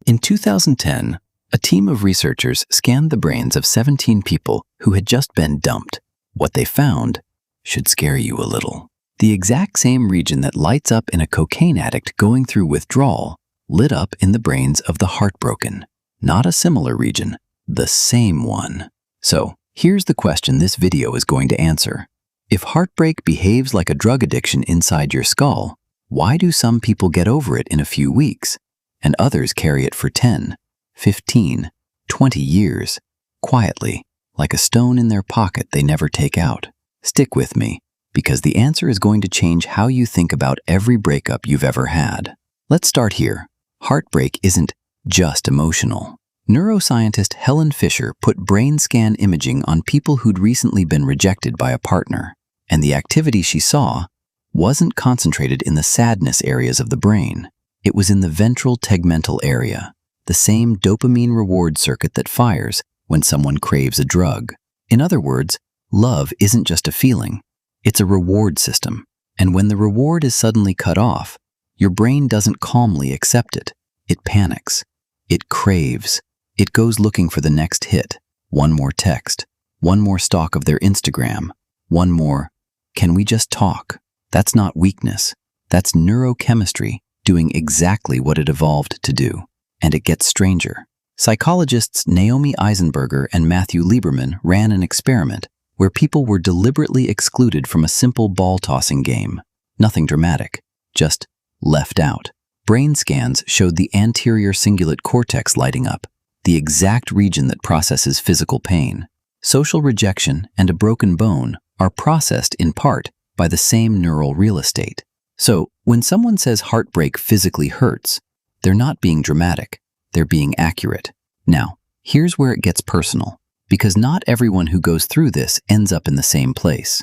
In 2010, a team of researchers scanned the brains of 17 people who had just been dumped. What they found should scare you a little. The exact same region that lights up in a cocaine addict going through withdrawal lit up in the brains of the heartbroken. Not a similar region, the same one. So, here's the question this video is going to answer. If heartbreak behaves like a drug addiction inside your skull, why do some people get over it in a few weeks, and others carry it for 10, 15, 20 years, quietly, like a stone in their pocket they never take out? Stick with me, because the answer is going to change how you think about every breakup you've ever had. Let's start here. Heartbreak isn't just emotional. Neuroscientist Helen Fisher put brain scan imaging on people who'd recently been rejected by a partner, and the activity she saw wasn't concentrated in the sadness areas of the brain. It was in the ventral tegmental area, the same dopamine reward circuit that fires when someone craves a drug. In other words, love isn't just a feeling, it's a reward system. And when the reward is suddenly cut off, your brain doesn't calmly accept it. It panics. It craves. It goes looking for the next hit. One more text. One more stalk of their Instagram. One more, "Can we just talk?" That's not weakness. That's neurochemistry doing exactly what it evolved to do. And it gets stranger. Psychologists Naomi Eisenberger and Matthew Lieberman ran an experiment where people were deliberately excluded from a simple ball-tossing game. Nothing dramatic, just left out. Brain scans showed the anterior cingulate cortex lighting up, the exact region that processes physical pain. Social rejection and a broken bone are processed in part by the same neural real estate. So, when someone says heartbreak physically hurts, they're not being dramatic, they're being accurate. Now, here's where it gets personal, because not everyone who goes through this ends up in the same place.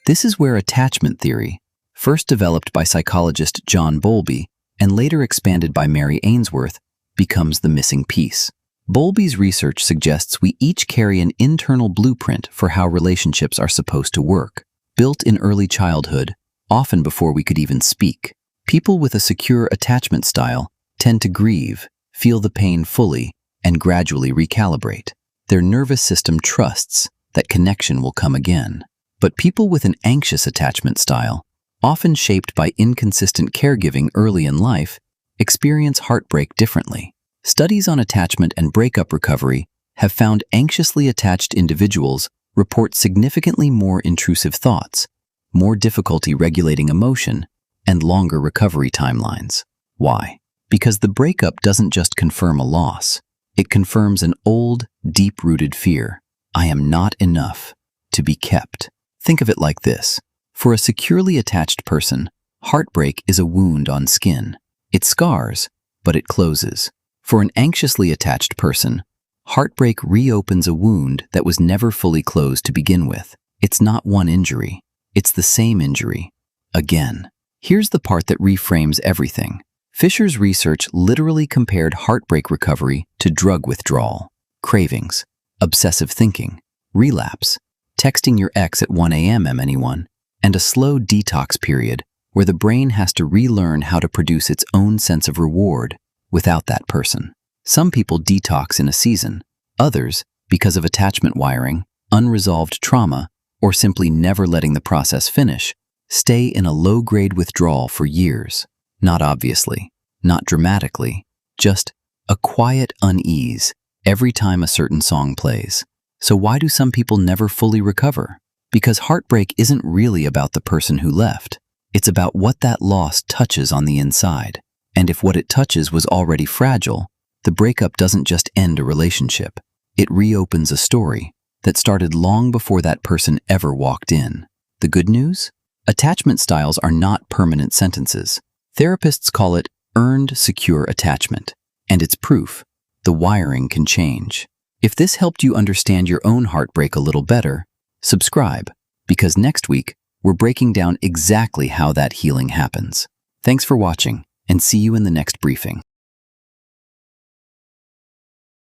This is where attachment theory, first developed by psychologist John Bowlby and later expanded by Mary Ainsworth, becomes the missing piece. Bowlby's research suggests we each carry an internal blueprint for how relationships are supposed to work, built in early childhood, often before we could even speak. People with a secure attachment style tend to grieve, feel the pain fully, and gradually recalibrate. Their nervous system trusts that connection will come again. But people with an anxious attachment style, often shaped by inconsistent caregiving early in life, experience heartbreak differently. Studies on attachment and breakup recovery have found anxiously attached individuals report significantly more intrusive thoughts, more difficulty regulating emotion, and longer recovery timelines. Why? Because the breakup doesn't just confirm a loss. It confirms an old, deep-rooted fear. I am not enough to be kept. Think of it like this. For a securely attached person, heartbreak is a wound on skin. It scars, but it closes. For an anxiously attached person, heartbreak reopens a wound that was never fully closed to begin with. It's not one injury. It's the same injury. Again. Here's the part that reframes everything. Fisher's research literally compared heartbreak recovery to drug withdrawal, cravings, obsessive thinking, relapse, texting your ex at 1 a.m. anyone, and a slow detox period where the brain has to relearn how to produce its own sense of reward without that person. Some people detox in a season. Others, because of attachment wiring, unresolved trauma, or simply never letting the process finish, stay in a low-grade withdrawal for years. Not obviously, not dramatically, just a quiet unease every time a certain song plays. So why do some people never fully recover? Because heartbreak isn't really about the person who left. It's about what that loss touches on the inside. And if what it touches was already fragile, the breakup doesn't just end a relationship. It reopens a story that started long before that person ever walked in. The good news? Attachment styles are not permanent sentences. Therapists call it earned secure attachment. And it's proof. The wiring can change. If this helped you understand your own heartbreak a little better, subscribe, because next week, we're breaking down exactly how that healing happens. Thanks for watching, and see you in the next briefing.